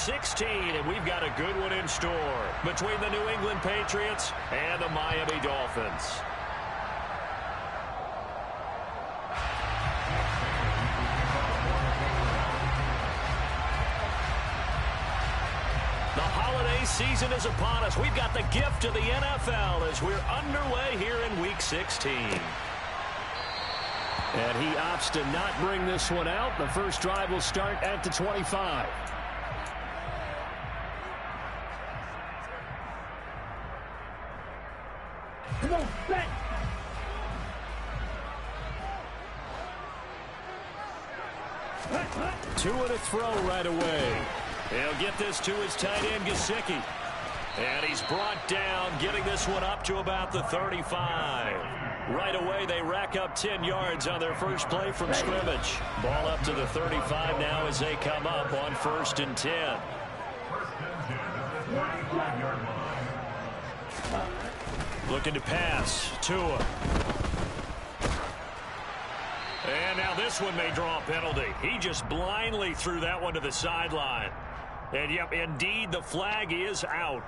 16, and we've got a good one in store between the New England Patriots and the Miami Dolphins. The holiday season is upon us. We've got the gift of the NFL as we're underway here in Week 16. And he opts to not bring this one out. The first drive will start at the 25. Come on, set. Two and a throw right away. He'll get this to his tight end, Gesicki. And he's brought down, getting this one up to about the 35. Right away, they rack up 10 yards on their first play from scrimmage. Ball up to the 35 now as they come up on 1st and 10. Looking to pass. Tua. And now this one may draw a penalty. He just blindly threw that one to the sideline. And, yep, indeed, the flag is out.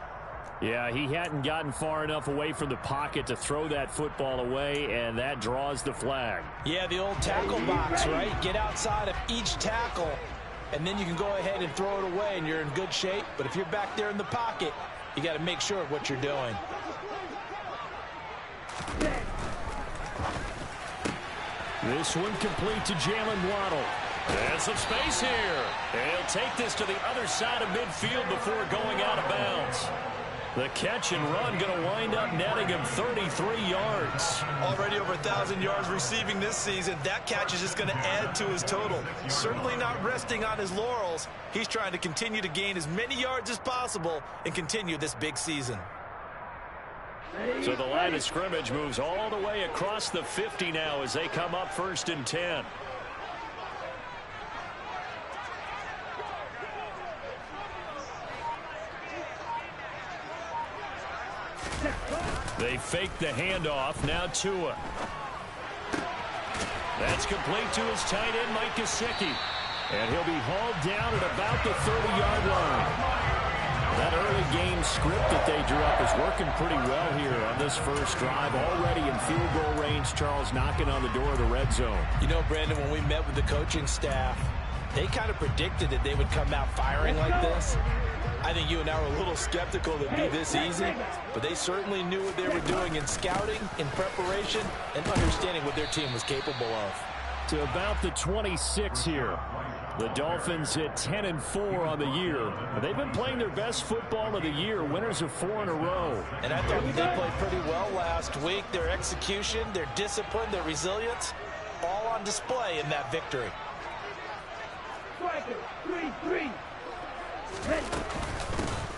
Yeah, he hadn't gotten far enough away from the pocket to throw that football away, and that draws the flag. Yeah, the old tackle box, right? Get outside of each tackle, and then you can go ahead and throw it away, and you're in good shape. But if you're back there in the pocket, you got to make sure of what you're doing. This one complete to Jalen Waddle. And some space here. He'll take this to the other side of midfield before going out of bounds. The catch and run going to wind up netting him 33 yards. Already over 1,000 yards receiving this season. That catch is just going to add to his total. Certainly not resting on his laurels. He's trying to continue to gain as many yards as possible and continue this big season. So the line of scrimmage moves all the way across the 50 now as they come up 1st and 10. They fake the handoff. Now Tua. That's complete to his tight end, Mike Gesicki. And he'll be hauled down at about the 30-yard line. That early game script that they drew up is working pretty well here on this first drive. Already in field goal range, Charles, knocking on the door of the red zone. You know, Brandon, when we met with the coaching staff, they kind of predicted that they would come out firing like this. I think you and I were a little skeptical that it'd be this easy, but they certainly knew what they were doing in scouting, in preparation, and understanding what their team was capable of. To about the 26 here. The Dolphins at 10-4 on the year. They've been playing their best football of the year. Winners of 4 in a row. And I thought they played pretty well last week. Their execution, their discipline, their resilience, all on display in that victory.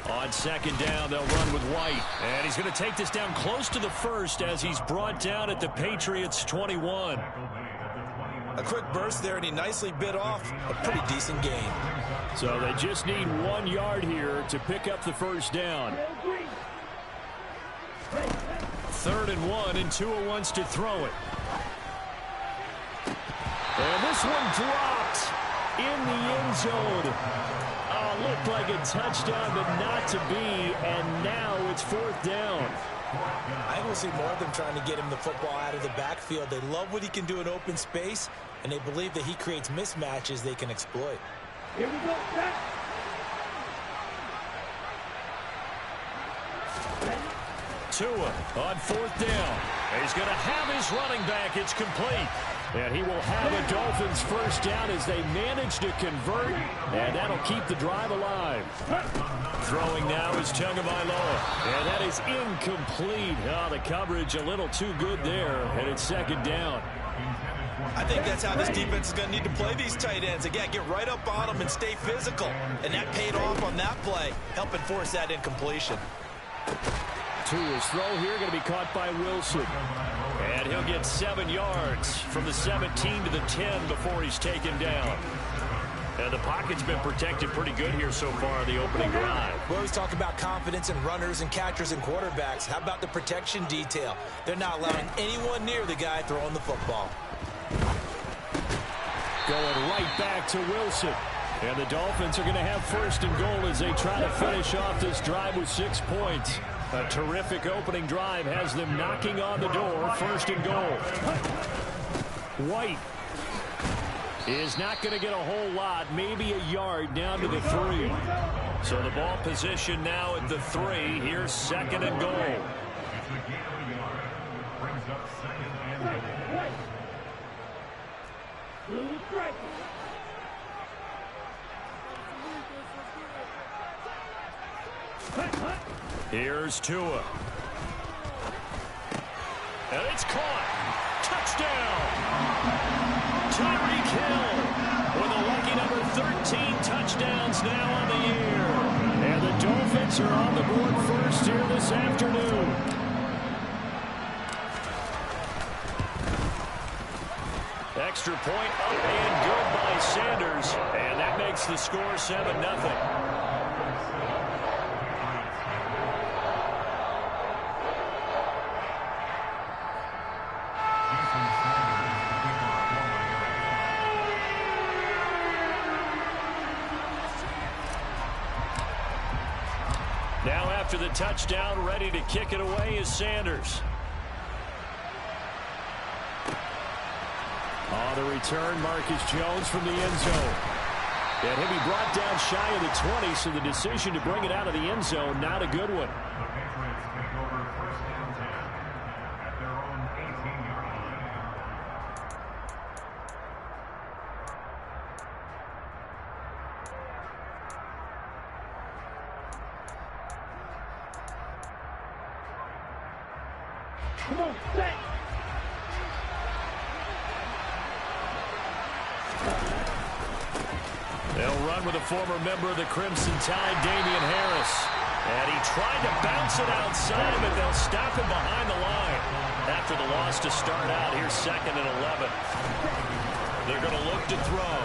On 2nd down, they'll run with White. And he's going to take this down close to the 1st as he's brought down at the Patriots' 21. A quick burst there, and he nicely bit off a pretty decent gain. So they just need 1 yard here to pick up the first down. 3rd and 1, and Tua wants to throw it. And this one dropped in the end zone. Oh, looked like a touchdown, but not to be, and now it's 4th down. I will see more of them trying to get him the football out of the backfield. They love what he can do in open space, and they believe that he creates mismatches they can exploit. Here we go, set. Tua on 4th down. He's going to have his running back. It's complete. And he will have a Dolphins first down as they manage to convert, and that'll keep the drive alive. Throwing now is Tagovailoa, and that is incomplete. Oh, the coverage a little too good there, and it's 2nd down. I think that's how this defense is going to need to play these tight ends. Again, get right up on them and stay physical. And that paid off on that play, helping force that incompletion. Tua's throw here going to be caught by Wilson. And he'll get 7 yards from the 17 to the 10 before he's taken down. And the pocket's been protected pretty good here so far in the opening drive. We always talk about confidence in runners and catchers and quarterbacks. How about the protection detail? They're not allowing anyone near the guy throwing the football. Going right back to Wilson. And the Dolphins are going to have first and goal as they try to finish off this drive with 6 points. A terrific opening drive has them knocking on the door. First and goal. White is not going to get a whole lot, maybe a yard down to the 3. So the ball position now at the 3. Here's second and goal. Here's Tua. And it's caught. Touchdown. Tyreek Hill with a lucky number 13 touchdowns now on the year. And the Dolphins are on the board first here this afternoon. Extra point up and good by Sanders. And that makes the score 7-0. Now after the touchdown, ready to kick it away is Sanders. On the return, Marcus Jones from the end zone. And he'll be brought down shy of the 20, so the decision to bring it out of the end zone, not a good one. Come on, set. They'll run with a former member of the Crimson Tide, Damian Harris. And he tried to bounce it outside, but they'll stop him behind the line. After the loss to start out, here's second and 11. They're going to look to throw.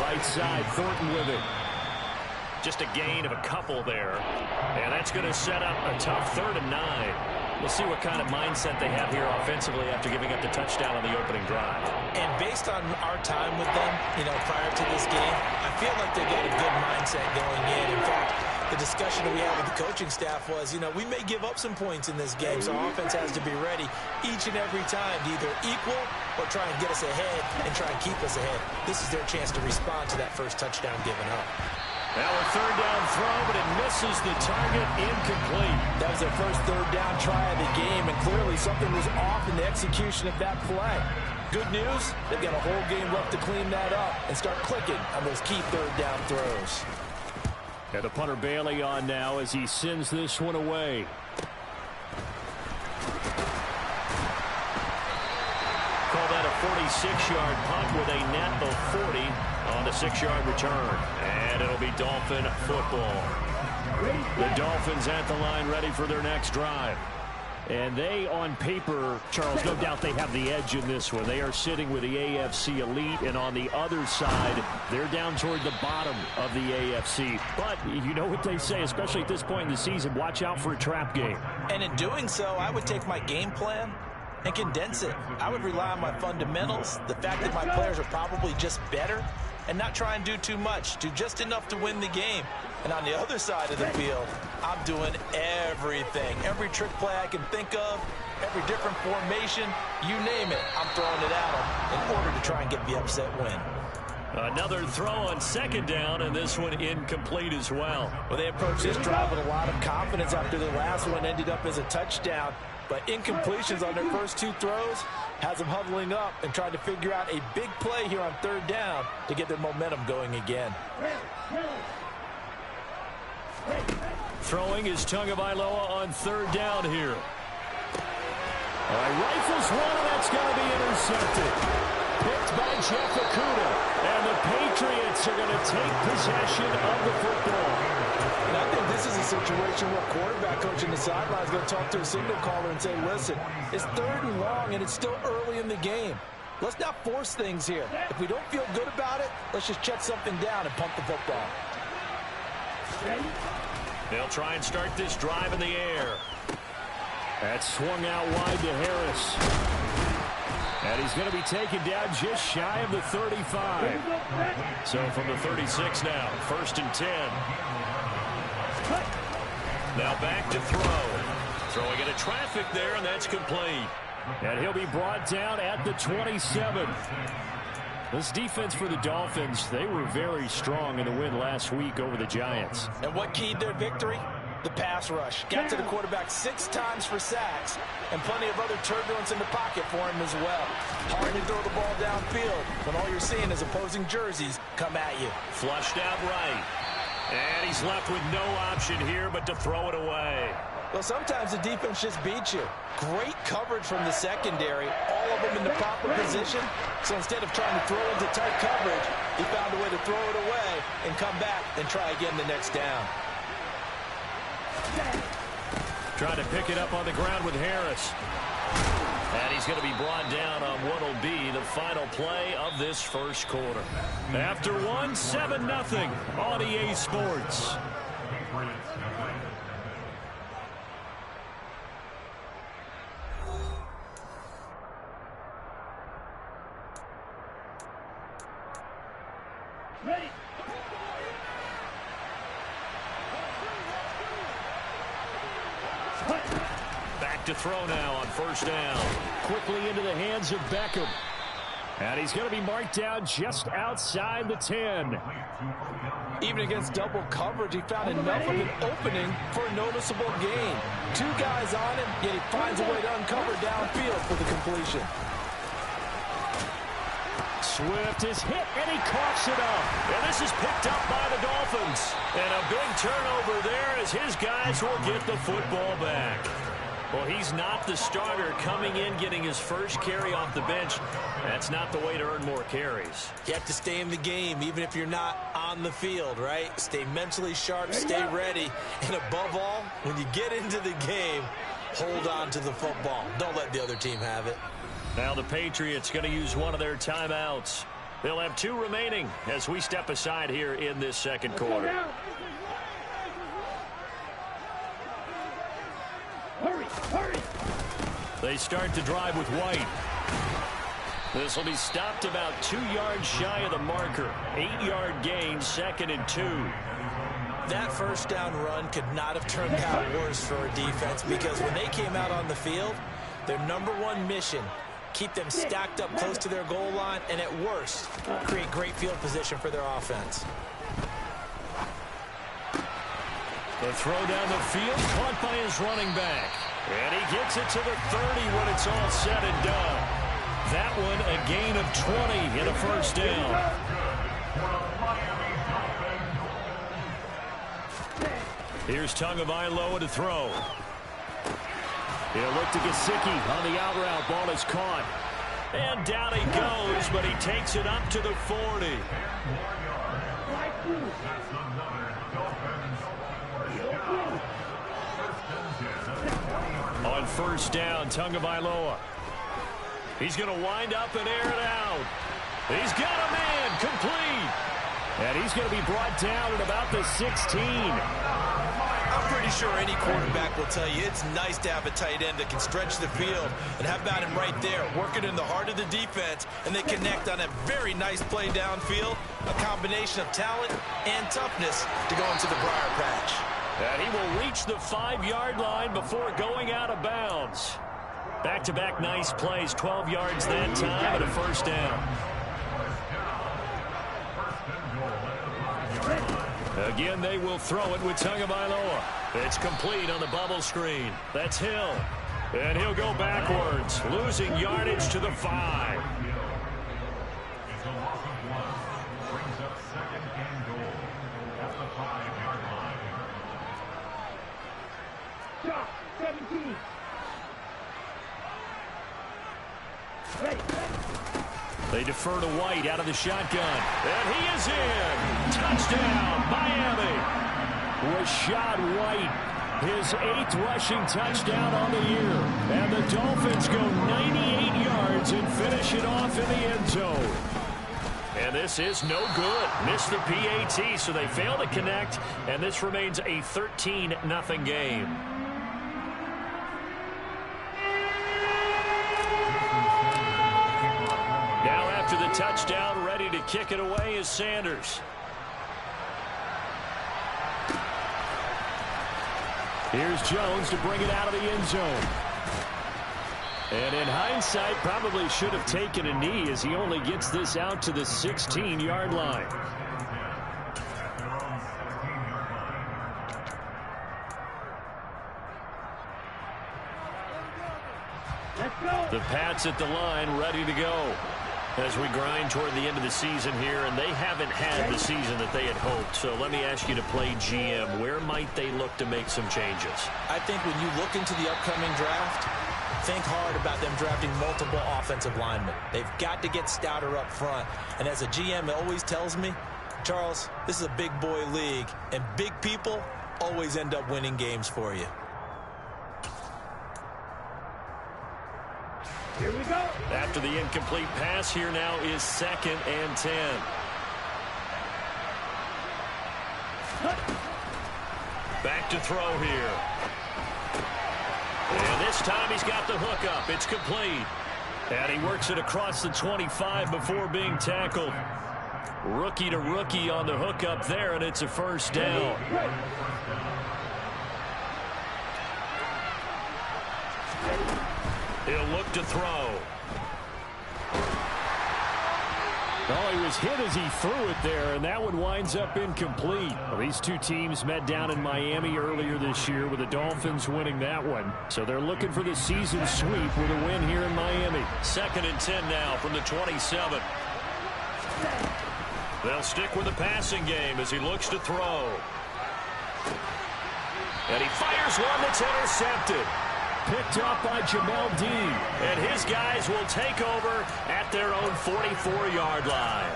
Right side, Thornton with it. Just a gain of a couple there. And that's going to set up a tough 3rd and 9. We'll see what kind of mindset they have here offensively after giving up the touchdown on the opening drive. And based on our time with them, prior to this game, I feel like they got a good mindset going in. In fact, the discussion that we had with the coaching staff was, we may give up some points in this game, so offense has to be ready each and every time to either equal or try and get us ahead and try and keep us ahead. This is their chance to respond to that first touchdown given up. Now a 3rd down throw, but it misses the target, incomplete. That was their first 3rd down try of the game, and clearly something was off in the execution of that play. Good news, they've got a whole game left to clean that up and start clicking on those key 3rd down throws. And the punter Bailey on now as he sends this one away. Call that a 46-yard punt with a net of 40 on the 6-yard return. And it'll be Dolphin football. The Dolphins at the line ready for their next drive. And they, on paper, Charles, no doubt they have the edge in this one. They are sitting with the AFC elite, and on the other side, they're down toward the bottom of the AFC. But you know what they say, especially at this point in the season, watch out for a trap game. And in doing so, I would take my game plan and condense it. I would rely on my fundamentals, the fact that my players are probably just better, and not try and do too much, do just enough to win the game. And on the other side of the field, I'm doing everything. Every trick play I can think of, every different formation, you name it, I'm throwing it at them in order to try and get the upset win. Another throw on 2nd down, and this one incomplete as well. Well, they approached this drive with a lot of confidence after the last one ended up as a touchdown. But incompletions on their first 2 throws has them huddling up and trying to figure out a big play here on 3rd down to get their momentum going again. Throwing is Tagovailoa on 3rd down here. All right, rifles one, and that's going to be intercepted. Picked by Jeff Okudah, and the Patriots are going to take possession of the football. And I think this is a situation where quarterback coach in the sideline is going to talk to a signal caller and say, listen, it's 3rd and long, and it's still early in the game. Let's not force things here. If we don't feel good about it, let's just check something down and pump the football. They'll try and start this drive in the air. That's swung out wide to Harris. And he's going to be taken down just shy of the 35. So from the 36 now, 1st and 10. Now back to throw. Throwing into traffic there, and that's complete. And he'll be brought down at the 27. This defense for the Dolphins, they were very strong in the win last week over the Giants. And what keyed their victory? The pass rush. Got to the quarterback 6 times for sacks, and plenty of other turbulence in the pocket for him as well. Hard to throw the ball downfield when all you're seeing is opposing jerseys come at you. Flushed out right. And he's left with no option here but to throw it away. Well, sometimes the defense just beats you. Great coverage from the secondary, all of them in the proper position. So instead of trying to throw into tight coverage, he found a way to throw it away and come back and try again the next down. Trying to pick it up on the ground with Harris. And he's going to be brought down on what will be the final play of this first quarter. After 7-0 on EA Sports. Ready. Back to throw now on 1st down. Quickly into the hands of Beckham. And he's going to be marked down just outside the 10. Even against double coverage, he found enough of an opening for a noticeable gain. 2 guys on him, yet he finds a way to uncover downfield for the completion. Swift is hit, and he coughs it up. And this is picked up by the Dolphins. And a big turnover there as his guys will get the football back. Well, he's not the starter coming in, getting his first carry off the bench. That's not the way to earn more carries. You have to stay in the game, even if you're not on the field, right? Stay mentally sharp, stay ready. And above all, when you get into the game, hold on to the football. Don't let the other team have it. Now the Patriots going to use one of their timeouts. They'll have 2 remaining as we step aside here in this second quarter. Hurry, hurry. They start to drive with White. This will be stopped about 2 yards shy of the marker. 8-yard gain, 2nd and 2. That first down run could not have turned out worse for our defense, because when they came out on the field, their #1 mission, keep them stacked up close to their goal line, and at worst, create great field position for their offense. The throw down the field, caught by his running back. And he gets it to the 30 when it's all said and done. That one a gain of 20 in a first down. Here's Tagovailoa to throw. He'll look to Gesicki on the out route. Ball is caught. And down he goes, but he takes it up to the 40. On 1st down, Tagovailoa. He's going to wind up and air it out. He's got a man, complete. And he's going to be brought down at about the 16. I'm pretty sure any quarterback will tell you it's nice to have a tight end that can stretch the field. And how about him right there, working in the heart of the defense, and they connect on a very nice play downfield, a combination of talent and toughness to go into the briar patch. And he will reach the 5-yard line before going out of bounds. Back-to-back nice plays, 12 yards that time, and a first down. Again, they will throw it with Tagovailoa. It's complete on the bubble screen. That's Hill. And he'll go backwards, losing yardage to the 5. Shot, 17. Ready. They defer to White out of the shotgun. And he is in. Touchdown, Miami. Rashad White, his 8th rushing touchdown on the year. And the Dolphins go 98 yards and finish it off in the end zone. And this is no good. Missed the PAT, so they fail to connect. And this remains a 13-0 game. touchdown, ready to kick it away is Sanders. Here's Jones to bring it out of the end zone. And in hindsight, probably should have taken a knee as he only gets this out to the 16-yard line. Let's go. The Pats at the line, ready to go. As we grind toward the end of the season here, and they haven't had the season that they had hoped. So let me ask you to play GM. Where might they look to make some changes? I think when you look into the upcoming draft, think hard about them drafting multiple offensive linemen. They've got to get stouter up front. And as a GM, it always tells me, Charles, this is a big boy league, and big people always end up winning games for you. Here we go. After the incomplete pass, here now is 2nd and 10. Back to throw here. And this time he's got the hook up. It's complete. And he works it across the 25 before being tackled. Rookie to rookie on the hook up there, and it's a first down. He'll look to throw. Oh, he was hit as he threw it there, and that one winds up incomplete. Well, these two teams met down in Miami earlier this year with the Dolphins winning that one. So they're looking for the season sweep with a win here in Miami. 2nd and 10 now from the 27. They'll stick with the passing game as he looks to throw. And he fires one that's intercepted. Picked up by Jamel D. And his guys will take over at their own 44-yard line.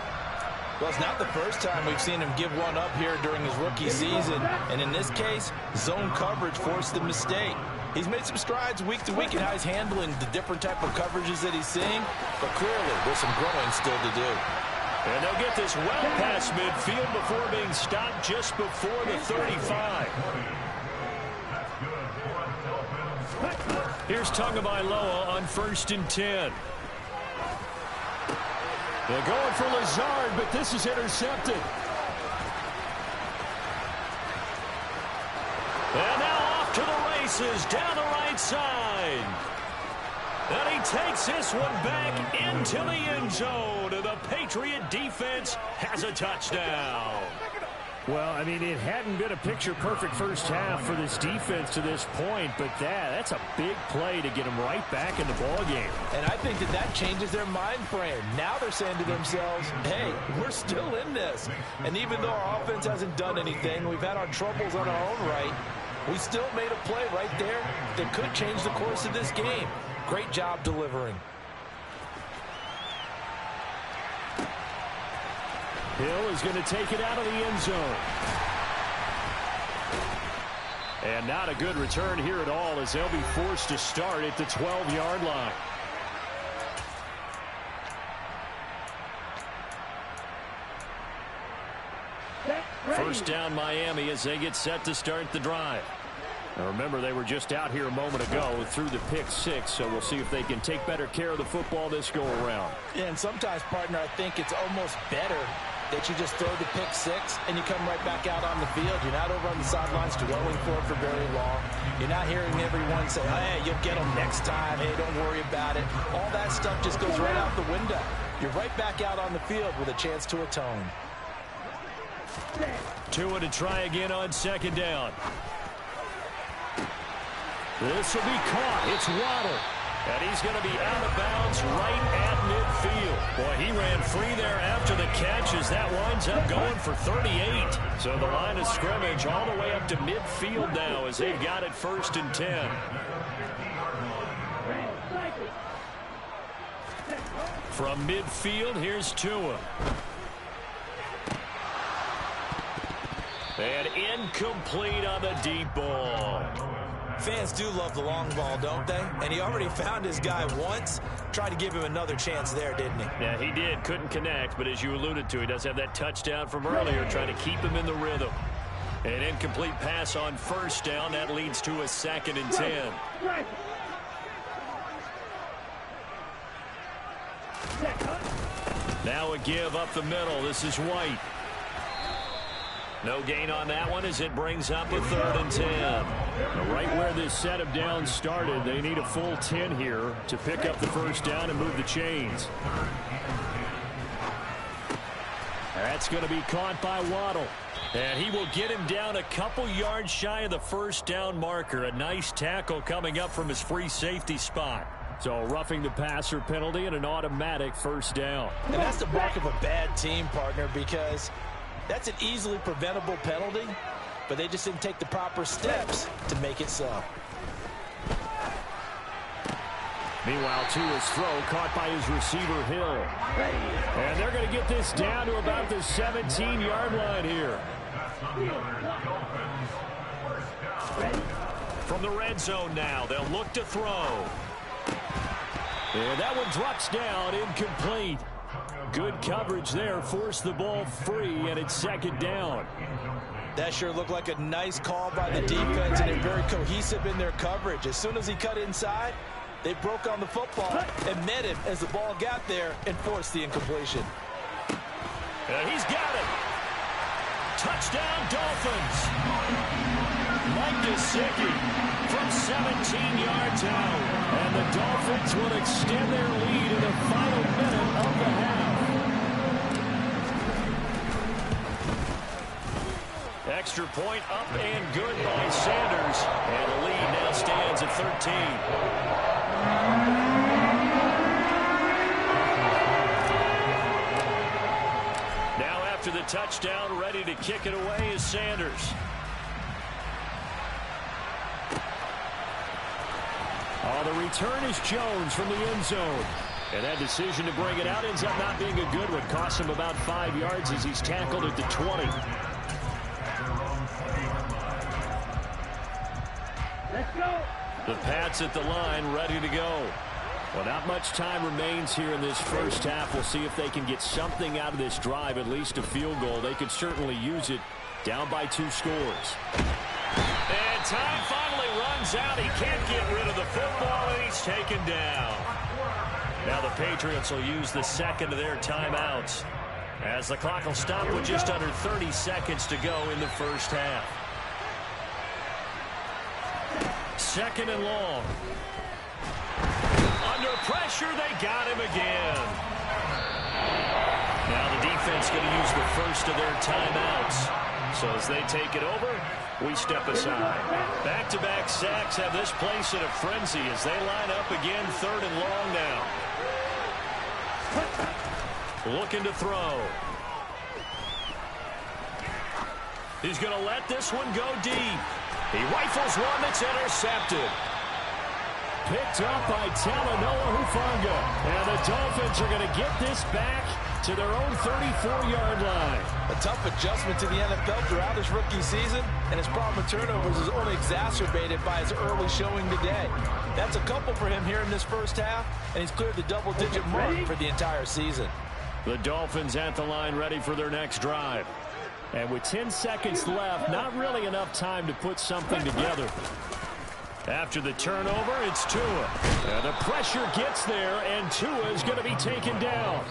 Well, it's not the first time we've seen him give one up here during his rookie season. And in this case, zone coverage forced the mistake. He's made some strides week to week in how he's handling the different type of coverages that he's seeing. But clearly, there's some growing still to do. And they'll get this well past midfield before being stopped just before the 35. Here's Tagovailoa on 1st and 10. They're going for Lazard, but this is intercepted. And now off to the races down the right side. And he takes this one back into the end zone. And the Patriot defense has a touchdown. Well, I mean, it hadn't been a picture-perfect first half for this defense to this point, but that's a big play to get them right back in the ballgame. And I think that changes their mind frame. Now they're saying to themselves, hey, we're still in this. And even though our offense hasn't done anything, we've had our troubles on our own right, we still made a play right there that could change the course of this game. Great job delivering. Hill is going to take it out of the end zone. And not a good return here at all as they'll be forced to start at the 12-yard line. First down Miami as they get set to start the drive. Now remember, they were just out here a moment ago through the pick 6, so we'll see if they can take better care of the football this go around. Yeah, and sometimes, partner, I think it's almost better that you just throw the pick 6 and you come right back out on the field. You're not over on the sidelines dwelling for it for very long. You're not hearing everyone say, hey, you'll get them next time. Hey, don't worry about it. All that stuff just goes right out the window. You're right back out on the field with a chance to atone. Tua to try again on 2nd down. This will be caught. It's Waddle. And he's going to be out of bounds right at midfield. Boy, he ran free there after the catch as that winds up going for 38. So the line of scrimmage all the way up to midfield now as they've got it 1st and 10. From midfield, here's Tua. And incomplete on the deep ball. Fans do love the long ball, don't they? And he already found his guy once. Tried to give him another chance there, didn't he? Yeah, he did. Couldn't connect, but as you alluded to, he does have that touchdown from earlier, trying to keep him in the rhythm. An incomplete pass on 1st down. That leads to a 2nd and 10. Now a give up the middle. This is White. No gain on that one as it brings up a 3rd and 10. Now right where this set of downs started, they need a full 10 here to pick up the first down and move the chains. That's going to be caught by Waddle. And he will get him down a couple yards shy of the first down marker. A nice tackle coming up from his free safety spot. So roughing the passer penalty and an automatic first down. And that's the mark of a bad team, partner, because that's an easily preventable penalty, but they just didn't take the proper steps to make it so. Meanwhile, Tua's throw caught by his receiver, Hill. And they're going to get this down to about the 17-yard line here. From the red zone now, they'll look to throw. And that one drops down, incomplete. Good coverage there, forced the ball free, and it's 2nd down. That sure looked like a nice call by the defense, and they're very cohesive in their coverage. As soon as he cut inside, they broke on the football and met him as the ball got there and forced the incompletion. And he's got it. Touchdown, Dolphins. Mike Gesicki from 17 yards out. And the Dolphins will extend their lead in the final minute of the half. Extra point up and good by Sanders. And the lead now stands at 13. Now after the touchdown, ready to kick it away is Sanders. Oh, the return is Jones from the end zone. And that decision to bring it out ends up not being a good one. Costs him about 5 yards as he's tackled at the 20. Let's go. The Pats at the line, ready to go. Well, not much time remains here in this first half. We'll see if they can get something out of this drive, at least a field goal. They could certainly use it, down by 2 scores. And time finally runs out. He can't get rid of the football, and he's taken down. Now the Patriots will use the second of their timeouts, as the clock will stop with just under 30 seconds to go in the first half. 2nd and long. Under pressure, they got him again. Now the defense going to use the first of their timeouts. So as they take it over, we step aside. Back-to-back sacks have this place in a frenzy as they line up again, 3rd and long now. Looking to throw. He's going to let this one go deep. He rifles one that's intercepted. Picked up by Talanoa Hufanga. And the Dolphins are going to get this back to their own 34-yard line. A tough adjustment to the NFL throughout his rookie season, and his problem with turnovers is only exacerbated by his early showing today. That's a couple for him here in this first half, and he's cleared the double-digit mark for the entire season. The Dolphins at the line ready for their next drive. And with 10 seconds left, not really enough time to put something together. After the turnover, it's Tua. And the pressure gets there, and Tua is going to be taken down.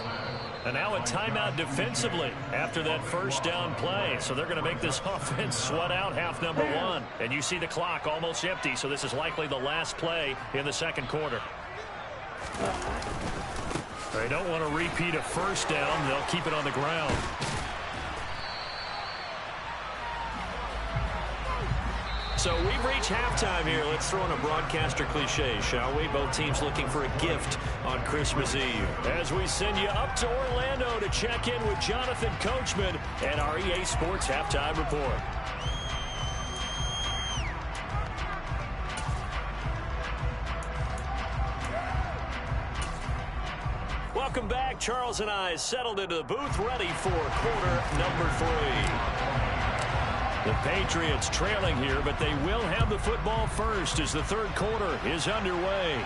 And now a timeout defensively after that first down play. So they're going to make this offense sweat out half number 1. And you see the clock almost empty, so this is likely the last play in the second quarter. They don't want to repeat a first down. They'll keep it on the ground. So we've reached halftime here. Let's throw in a broadcaster cliche, shall we? Both teams looking for a gift on Christmas Eve. As we send you up to Orlando to check in with Jonathan Coachman and our EA Sports Halftime Report. Welcome back. Charles and I settled into the booth, ready for quarter number 3. The Patriots trailing here, but they will have the football first as the third quarter is underway.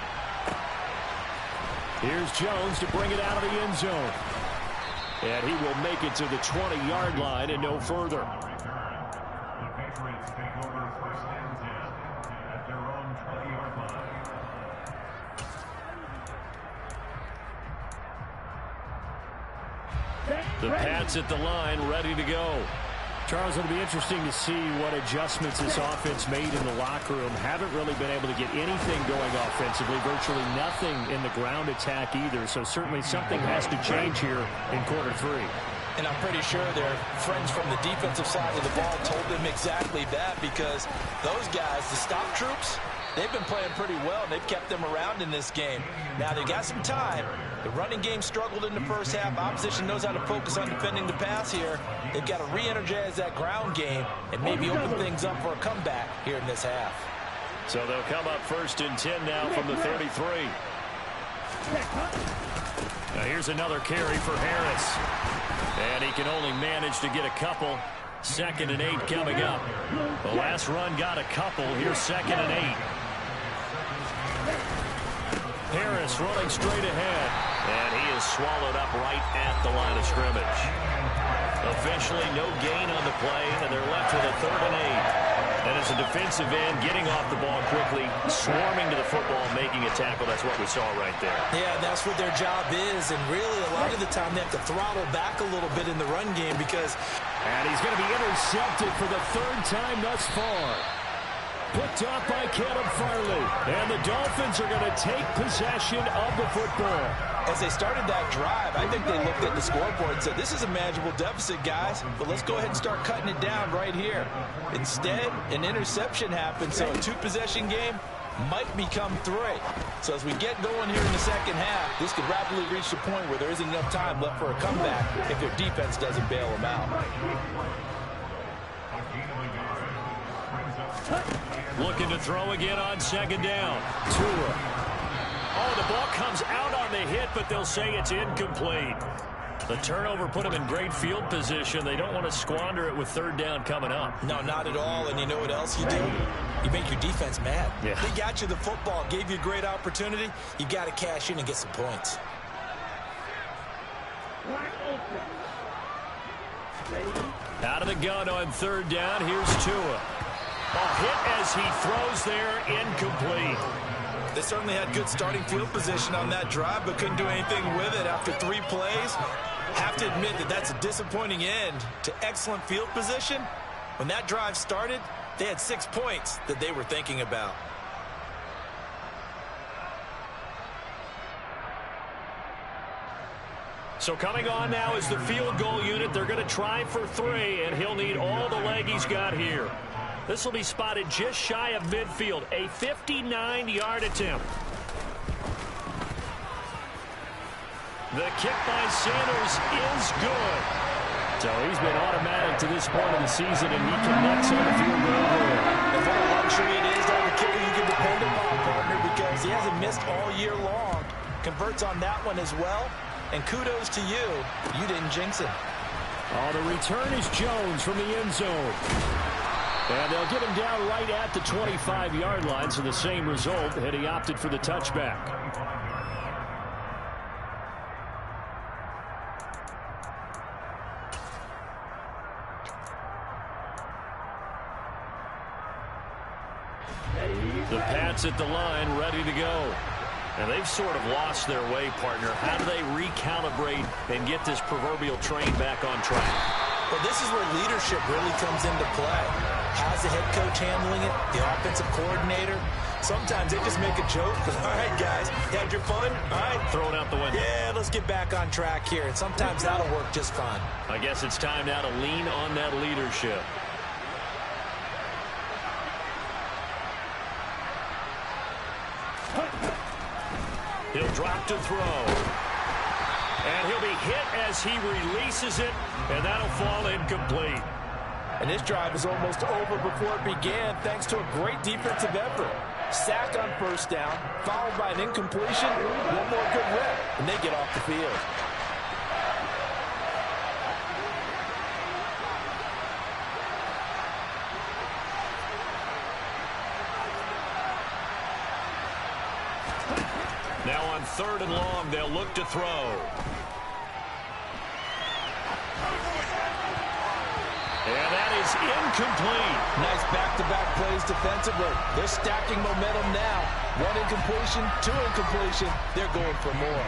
Here's Jones to bring it out of the end zone. And he will make it to the 20-yard line and no further. The Patriots take over first and 10 at their own 20-yard line. The Pats at the line, ready to go. Charles, it'll be interesting to see what adjustments this offense made in the locker room. Haven't really been able to get anything going offensively, virtually nothing in the ground attack either. So certainly something has to change here in quarter three. And I'm pretty sure their friends from the defensive side of the ball told them exactly that, because those guys, the stop troops, they've been playing pretty well. They've kept them around in this game. Now they've got some time. The running game struggled in the first half. Opposition knows how to focus on defending the pass here. They've got to re-energize that ground game and maybe open things up for a comeback here in this half. So they'll come up 1st and 10 now from the 33. Now here's another carry for Harris. And he can only manage to get a couple. 2nd and 8 coming up. The last run got a couple. Here's 2nd and 8. Harris running straight ahead. And he is swallowed up right at the line of scrimmage. Officially no gain on the play, and they're left with a 3rd and 8. And as a defensive end, getting off the ball quickly, swarming to the football, making a tackle. That's what we saw right there. Yeah, that's what their job is. And really, a lot of the time, they have to throttle back a little bit in the run game because... And he's going to be intercepted for the 3rd time thus far. Picked off by Caleb Farley. And the Dolphins are going to take possession of the football. As they started that drive, I think they looked at the scoreboard and said, this is a manageable deficit, guys, but let's go ahead and start cutting it down right here. Instead, an interception happened, so a 2-possession game might become 3. So as we get going here in the second half, this could rapidly reach the point where there isn't enough time left for a comeback if their defense doesn't bail them out. Looking to throw again on 2nd down. Tua. Oh, the ball comes out on the hit, but they'll say it's incomplete. The turnover put them in great field position. They don't want to squander it with 3rd down coming up. No, not at all. And you know what else you do? You make your defense mad. Yeah. They got you the football, gave you a great opportunity. You got to cash in and get some points. Out of the gun on 3rd down. Here's Tua. A hit as he throws there, incomplete. They certainly had good starting field position on that drive, but couldn't do anything with it after 3 plays. Have to admit that that's a disappointing end to excellent field position. When that drive started, they had 6 points that they were thinking about. So coming on now is the field goal unit. They're going to try for 3, and he'll need all the leg he's got here. This will be spotted just shy of midfield. A 59-yard attempt. The kick by Sanders is good. So he's been automatic to this point of the season, and he connects on the field goal here. And what a luxury it is to have a kicker you can depend upon, partner, because he hasn't missed all year long. Converts on that one as well. And kudos to you. You didn't jinx it. Oh, the return is Jones from the end zone. And they'll get him down right at the 25-yard line, so the same result, and he opted for the touchback. The Pats at the line, ready to go. And they've sort of lost their way, partner. How do they recalibrate and get this proverbial train back on track? Well, this is where leadership really comes into play. How's the head coach handling it? The offensive coordinator? Sometimes they just make a joke. All right, guys, you had your fun? All right. Throw it out the window. Yeah, let's get back on track here. And sometimes that'll work just fine. I guess it's time now to lean on that leadership. He'll drop to throw. And he'll be hit as he releases it, and that'll fall incomplete. And this drive is almost over before it began, thanks to a great defensive effort. Sack on 1st down, followed by an incompletion, one more good rep, and they get off the field. Now on 3rd and long, they'll look to throw. And that is incomplete. Nice back-to-back plays defensively. They're stacking momentum now. 1 incompletion, 2 incompletion. They're going for more.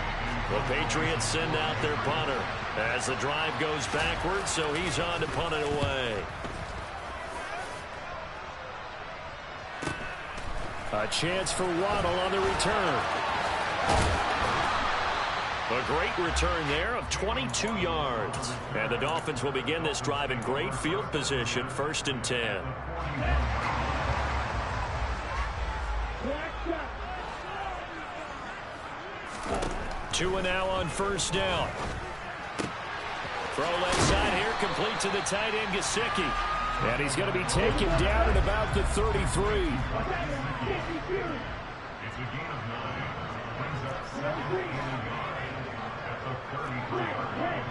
The Patriots send out their punter as the drive goes backwards, so he's on to punt it away. A chance for Waddle on the return. A great return there of 22 yards. And the Dolphins will begin this drive in great field position, 1st and 10. Two and now on 1st down. Throw left side here, complete to the tight end, Gesicki. And he's going to be taken down at about the 33. It's a gain of 9. Brings up 17 at the 33-yard line.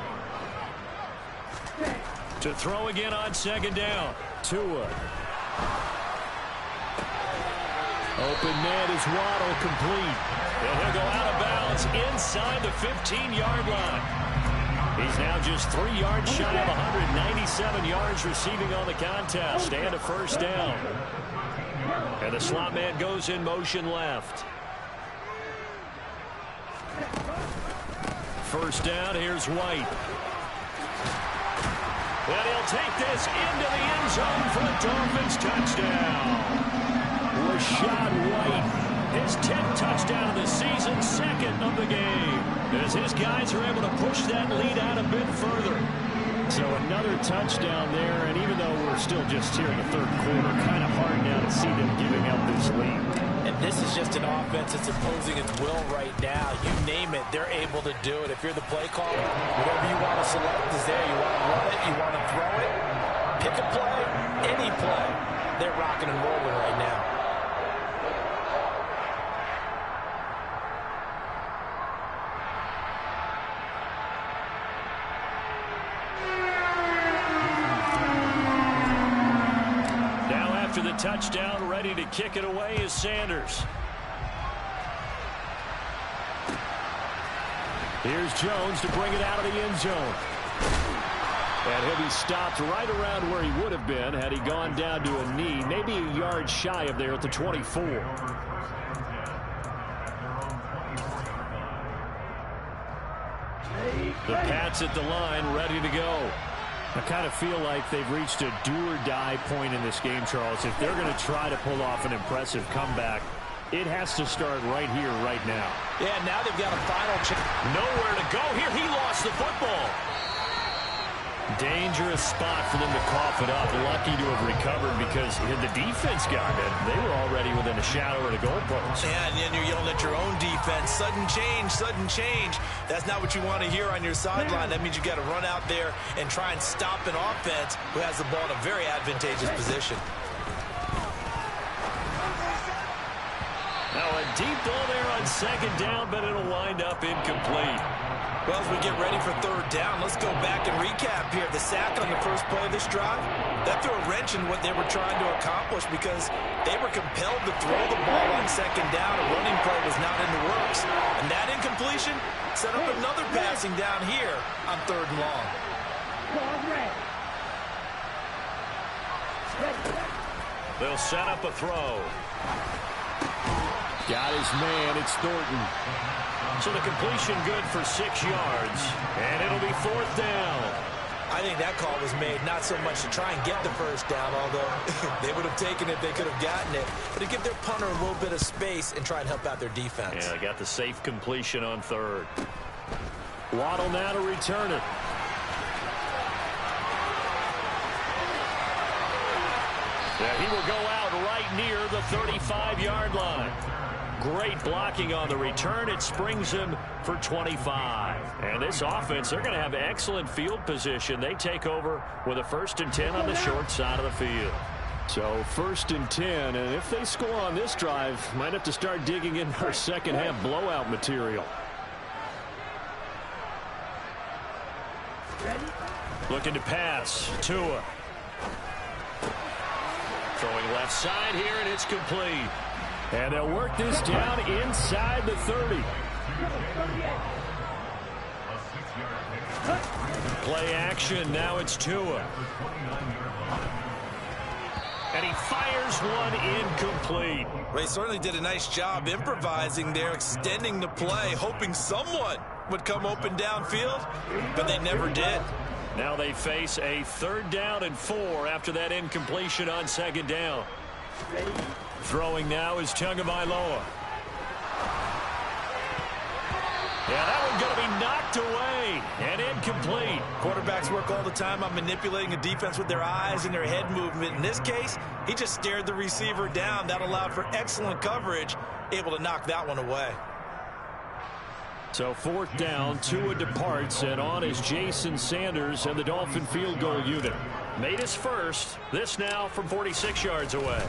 To throw again on 2nd down. Tua. Open man is Waddle, complete. And he'll go out of bounds inside the 15-yard line. He's now just 3 yards shy of 197 yards receiving on the contest and a 1st down. And the slot man goes in motion left. 1st down, here's White. And he'll take this into the end zone for the Dolphins touchdown. Rashad White, his 10th touchdown of the season, 2nd of the game. As his guys are able to push that lead out a bit further. So another touchdown there, and even though we're still just here in the 3rd quarter, kind of hard now to see them giving up this lead. And this is just an offense that's imposing its will right now. You name it, they're able to do it. If you're the play caller, whatever you want to select is there. You want to run it, you want to throw it, pick a play, any play. They're rocking and rolling right now. After the touchdown, ready to kick it away is Sanders. Here's Jones to bring it out of the end zone. And he'll be stopped right around where he would have been had he gone down to a knee, maybe a yard shy of there at the 24. The Pats at the line, ready to go. I kind of feel like they've reached a do-or-die point in this game, Charles. If they're going to try to pull off an impressive comeback, it has to start right here, right now. Yeah, now they've got a final chance. Nowhere to go here. He lost the football. Dangerous spot for them to cough it up. Lucky to have recovered because the defense got it. They were already within a shadow of the goalpost. Yeah, and then you're yelling at your own defense. Sudden change, sudden change. That's not what you want to hear on your sideline. That means you got to run out there and try and stop an offense who has the ball in a very advantageous position. Now a deep ball there on 2nd down, but it'll wind up incomplete. Well, as we get ready for 3rd down, let's go back and recap here. The sack on the first play of this drive, that threw a wrench in what they were trying to accomplish because they were compelled to throw the ball on 2nd down. A running play was not in the works. And that incompletion set up another passing down here on 3rd and long. They'll set up a throw. Got his man. It's Thornton. So the completion good for 6 yards. And it'll be 4th down. I think that call was made not so much to try and get the 1st down, although they would have taken it, they could have gotten it, but to give their punter a little bit of space and try and help out their defense. Yeah, they got the safe completion on 3rd. Waddle now to return it. Yeah, he will go out right near the 35-yard line. Great blocking on the return. It springs him for 25. And this offense, they're going to have excellent field position. They take over with a 1st and 10 on the short side of the field. So 1st and 10, and if they score on this drive, might have to start digging in our second half blowout material. Looking to pass. Tua. Throwing left side here, and it's complete. And they'll work this down inside the 30. Play action. Now it's Tua. And he fires one incomplete. Well, he certainly did a nice job improvising there, extending the play, hoping someone would come open downfield, but they never did. Now they face a 3rd down and 4 after that incompletion on 2nd down. Throwing now is Tagovailoa. Yeah, that one's going to be knocked away and incomplete. Quarterbacks work all the time on manipulating a defense with their eyes and their head movement. In this case, he just stared the receiver down. That allowed for excellent coverage, able to knock that one away. So 4th down, Tua departs, and on is Jason Sanders and the Dolphin field goal unit. Made his first. This now from 46 yards away.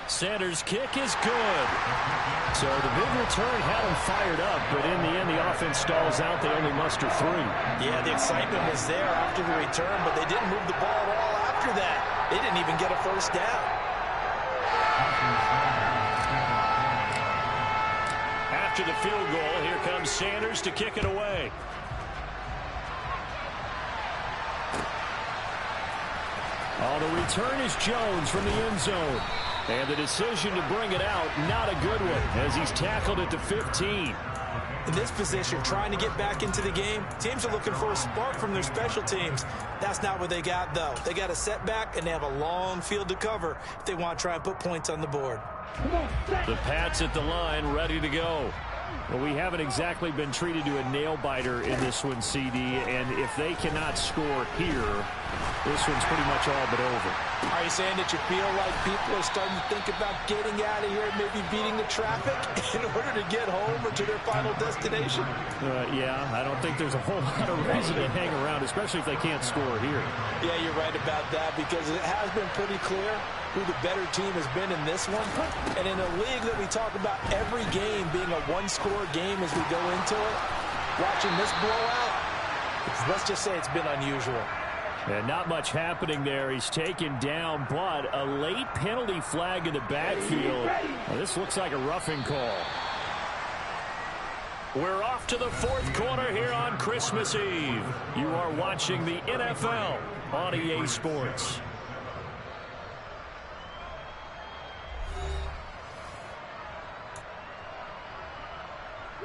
Sanders' kick is good. So the big return had him fired up, but in the end, the offense stalls out. They only muster 3. Yeah, the excitement was there after the return, but they didn't move the ball at all after that. They didn't even get a 1st down. After the field goal, here comes Sanders to kick it away. On the return is Jones from the end zone. And the decision to bring it out, not a good one, as he's tackled at the 15. In this position, trying to get back into the game, teams are looking for a spark from their special teams. That's not what they got, though. They got a setback, and they have a long field to cover if they want to try and put points on the board. The Pats at the line, ready to go. Well, we haven't exactly been treated to a nail-biter in this one, CD, and if they cannot score here, this one's pretty much all but over. Are you saying that you feel like people are starting to think about getting out of here and maybe beating the traffic in order to get home or to their final destination? Yeah, I don't think there's a whole lot of reason to hang around, especially if they can't score here. Yeah, you're right about that, because it has been pretty clear who the better team has been in this one. And in a league that we talk about every game being a one-score game as we go into it, watching this blowout, let's just say it's been unusual. And not much happening there. He's taken down, but a late penalty flag in the backfield. Well, this looks like a roughing call. We're off to the 4th quarter here on Christmas Eve. You are watching the NFL on EA Sports.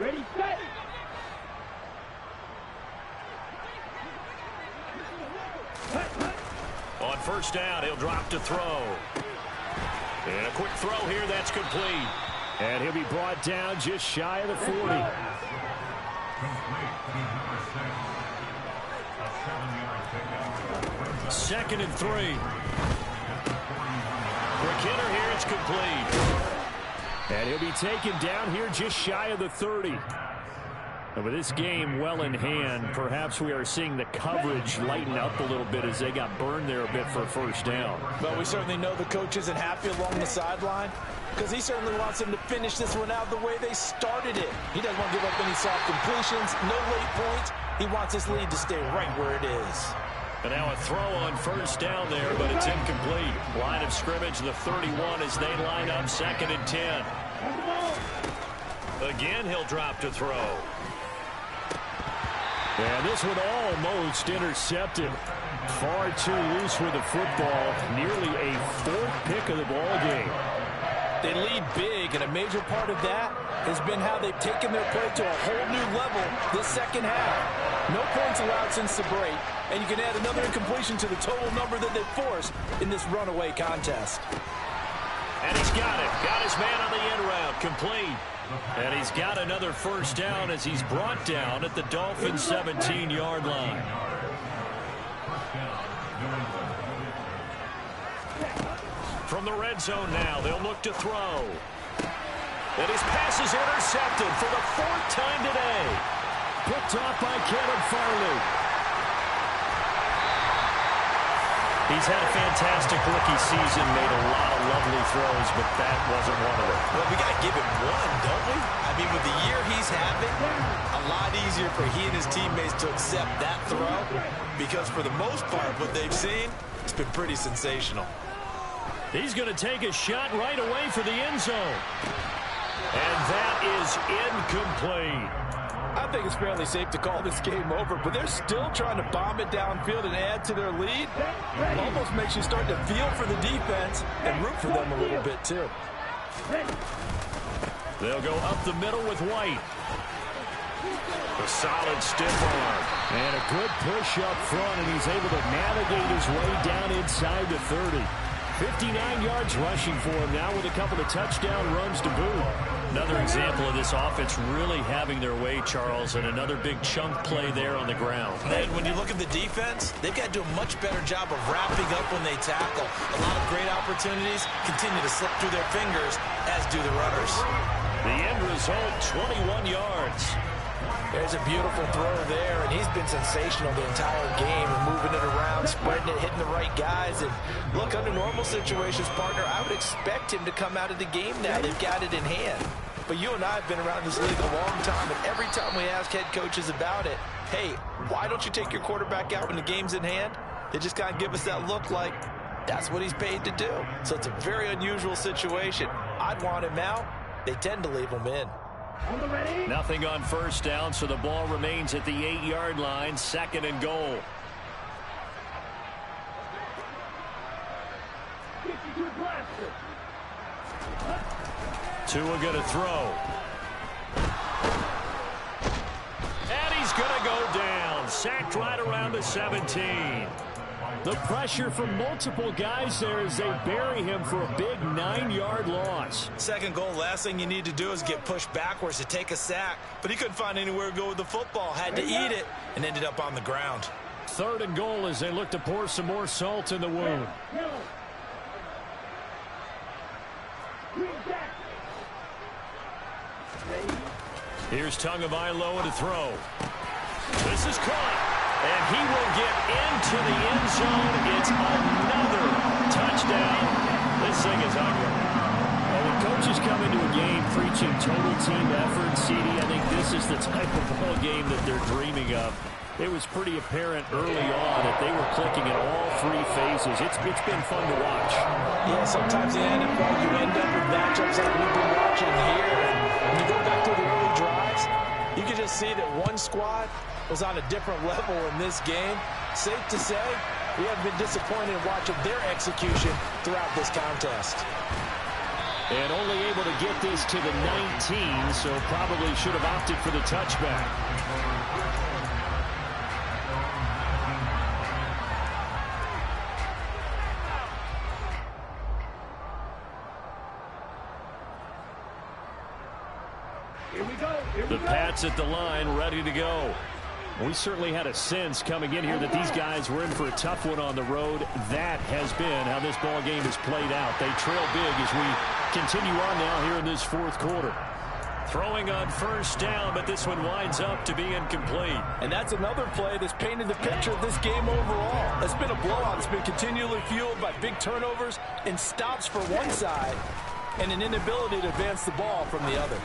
Ready, set. On 1st down, he'll drop to throw. And a quick throw here, that's complete. And he'll be brought down just shy of the 40. Second and 3. Quick hitter here, it's complete. And he'll be taken down here just shy of the 30. And with this game well in hand, perhaps we are seeing the coverage lighten up a little bit as they got burned there a bit for a 1st down. But we certainly know the coach isn't happy along the sideline, because he certainly wants them to finish this one out the way they started it. He doesn't want to give up any soft completions, no late points. He wants his lead to stay right where it is. And now a throw on 1st down there, but it's incomplete. Line of scrimmage, the 31 as they line up 2nd and 10. Again, he'll drop to throw. And this one almost intercepted. Far too loose with the football. Nearly a 4th pick of the ball game. They lead big, and a major part of that has been how they've taken their play to a whole new level this 2nd half. No points allowed since the break, and you can add another incompletion to the total number that they've forced in this runaway contest. And he's got it. Got his man on the end route. Complete. And he's got another 1st down as he's brought down at the Dolphins' 17-yard line. From the red zone now, they'll look to throw. And his pass is intercepted for the 4th time today. Picked off by Caleb Farley. He's had a fantastic rookie season, made a lot of lovely throws, but that wasn't one of them. Well, we got to give him one, don't we? I mean, with the year he's having, a lot easier for he and his teammates to accept that throw, because for the most part, what they've seen, it's been pretty sensational. He's going to take a shot right away for the end zone. And that is incomplete. I think it's fairly safe to call this game over, but they're still trying to bomb it downfield and add to their lead. It almost makes you start to feel for the defense and root for them a little bit, too. They'll go up the middle with White. A solid stiff arm. And a good push up front, and he's able to navigate his way down inside the 30. 59 yards rushing for him now with a couple of touchdown runs to boot. Another example of this offense really having their way, Charles, and another big chunk play there on the ground. And when you look at the defense, they've got to do a much better job of wrapping up when they tackle. A lot of great opportunities continue to slip through their fingers, as do the runners. The end result, 21 yards. There's a beautiful throw there, and he's been sensational the entire game, and moving it around, spreading it, hitting the right guys. And look, under normal situations, partner, I would expect him to come out of the game now. They've got it in hand. But you and I have been around this league a long time, and every time we ask head coaches about it, hey, why don't you take your quarterback out when the game's in hand? They just kind of give us that look like that's what he's paid to do. So it's a very unusual situation. I'd want him out. They tend to leave him in. Nothing on first down, so the ball remains at the 8-yard line, 2nd and goal. Tua going to throw. And he's going to go down. Sacked right around the 17. The pressure from multiple guys there as they bury him for a big 9-yard loss. Second goal, last thing you need to do is get pushed backwards to take a sack. But he couldn't find anywhere to go with the football. Had to eat it and ended up on the ground. 3rd and goal as they look to pour some more salt in the wound. Here's Tagovailoa to throw. This is caught. And he will get into the end zone. It's another touchdown. This thing is ugly. Well, when coaches come into a game preaching total team effort, CD, I think this is the type of ball game that they're dreaming of. It was pretty apparent early on that they were clicking in all 3 phases. It's been fun to watch. Yeah, sometimes in the NFL you end up with matchups like we've been watching here. And when you go back to the early drives, you can just see that one squad was on a different level in this game. Safe to say, we have been disappointed in watching their execution throughout this contest. And only able to get this to the 19, so probably should have opted for the touchback. The Pats at the line, ready to go. We certainly had a sense coming in here that these guys were in for a tough one on the road. That has been how this ball game has played out. They trail big as we continue on now here in this 4th quarter. Throwing on first down, but this one winds up to be incomplete. And that's another play that's painted the picture of this game overall. It's been a blowout. It's been continually fueled by big turnovers and stops for one side and an inability to advance the ball from the other.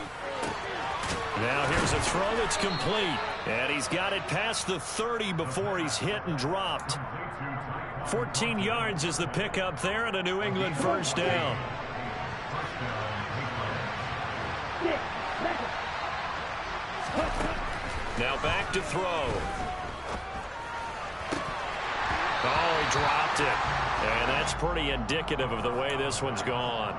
Now here's a throw that's complete. And he's got it past the 30 before he's hit and dropped. 14 yards is the pickup there and a New England first down. Now back to throw. Oh, he dropped it. And that's pretty indicative of the way this one's gone.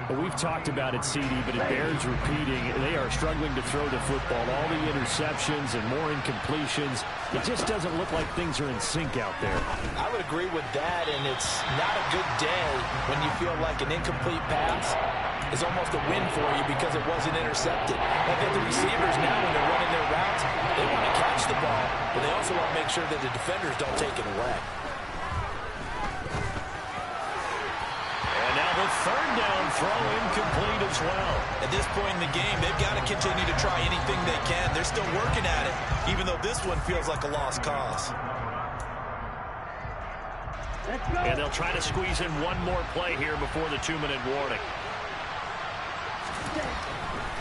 Well, we've talked about it, CD, but it bears repeating. They are struggling to throw the football. All the interceptions and more incompletions. It just doesn't look like things are in sync out there. I would agree with that, and it's not a good day when you feel like an incomplete pass is almost a win for you because it wasn't intercepted. I think the receivers now, when they're running their routes, they want to catch the ball, but they also want to make sure that the defenders don't take it away. And now the 3rd down throw incomplete as well. At this point in the game, they've got to continue to try anything they can. They're still working at it, even though this one feels like a lost cause. And they'll try to squeeze in one more play here before the 2-minute warning.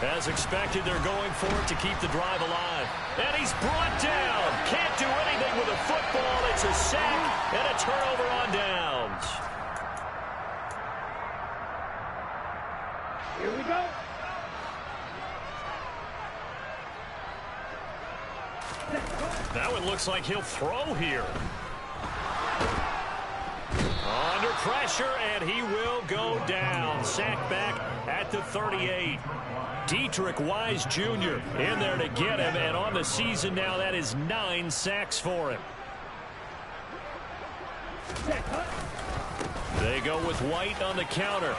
As expected, they're going for it to keep the drive alive. And he's brought down. Can't do anything with a football. It's a sack and a turnover on downs. Here we go. looks like he'll throw here. Under pressure, and he will go down. Sacked back at the 38. Dietrich Wise Jr. in there to get him, and on the season now, that is 9 sacks for him. They go with White on the counter.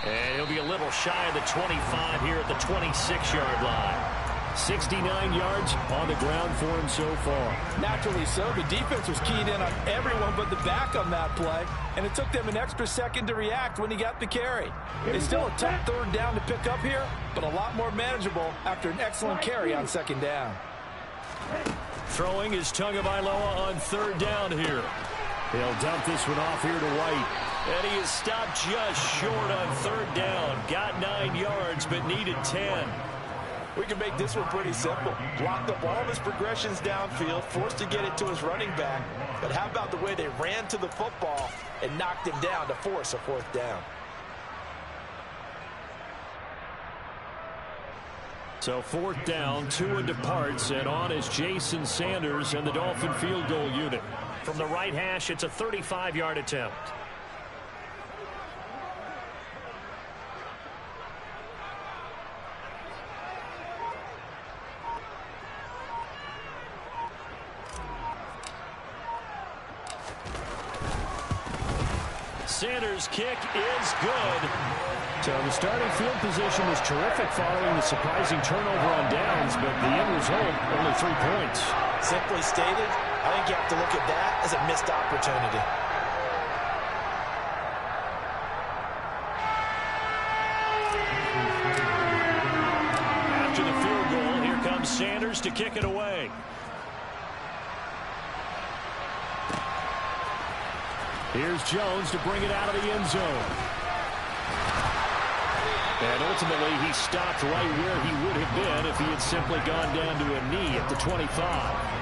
And he'll be a little shy of the 25 here at the 26-yard line. 69 yards on the ground for him so far. Naturally so. The defense was keyed in on everyone but the back on that play, and it took them an extra second to react when he got the carry. It's still a tough third down to pick up here, but a lot more manageable after an excellent carry on second down. Throwing is Tagovailoa on third down here. He'll dump this one off here to White. And he is stopped just short on third down. Got 9 yards, but needed 10. We can make this one pretty simple. Blocked up all of his progressions downfield, forced to get it to his running back. But how about the way they ran to the football and knocked him down to force a fourth down? So fourth down, Tua departs, and on is Jason Sanders and the Dolphin field goal unit. From the right hash, it's a 35-yard attempt. Sanders' kick is good. So the starting field position was terrific following the surprising turnover on downs, but the end result, only 3 points. Simply stated, I think you have to look at that as a missed opportunity. After the field goal, here comes Sanders to kick it away. Here's Jones to bring it out of the end zone. And ultimately, he stopped right where he would have been if he had simply gone down to a knee at the 25.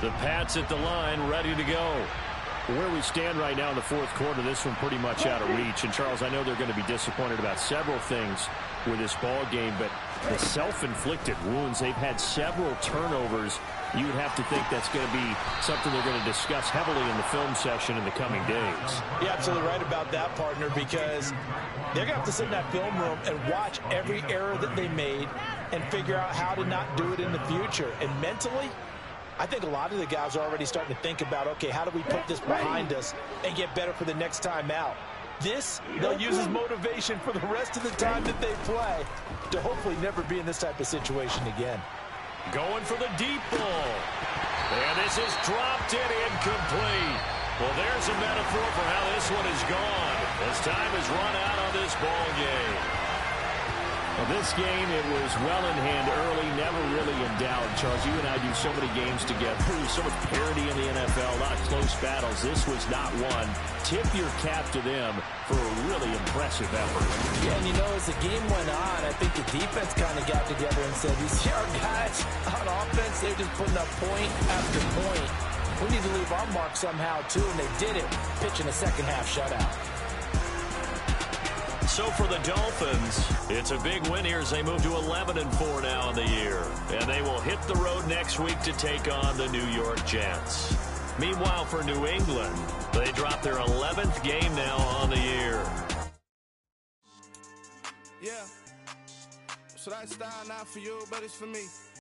The Pats at the line, ready to go. Where we stand right now in the fourth quarter, this one pretty much out of reach. And, Charles, I know they're going to be disappointed about several things with this ball game, but the self-inflicted wounds, they've had several turnovers. You would have to think that's going to be something they're going to discuss heavily in the film session in the coming days. You're absolutely right about that, partner, because they're going to have to sit in that film room and watch every error that they made and figure out how to not do it in the future. And mentally, I think a lot of the guys are already starting to think about, okay, how do we put this behind us and get better for the next time out? This, they'll use as motivation for the rest of the time that they play to hopefully never be in this type of situation again. Going for the deep ball. And this is dropped in incomplete. Well, there's a metaphor for how this one is gone as time has run out on this ball game. Well, this game, it was well in hand early, never really in doubt. Charles, you and I do so many games together. There's so much parity in the NFL, a lot of close battles. This was not one. Tip your cap to them for a really impressive effort. Yeah, and you know, as the game went on, I think the defense kind of got together and said, these young guys on offense, they're just putting up point after point. We need to leave our mark somehow, too, and they did it, pitching a second-half shutout. So for the Dolphins, it's a big win here as they move to 11-4 now in the year. And they will hit the road next week to take on the New York Jets. Meanwhile, for New England, they drop their 11th game now on the year. Yeah. Should I style not for you, but it's for me?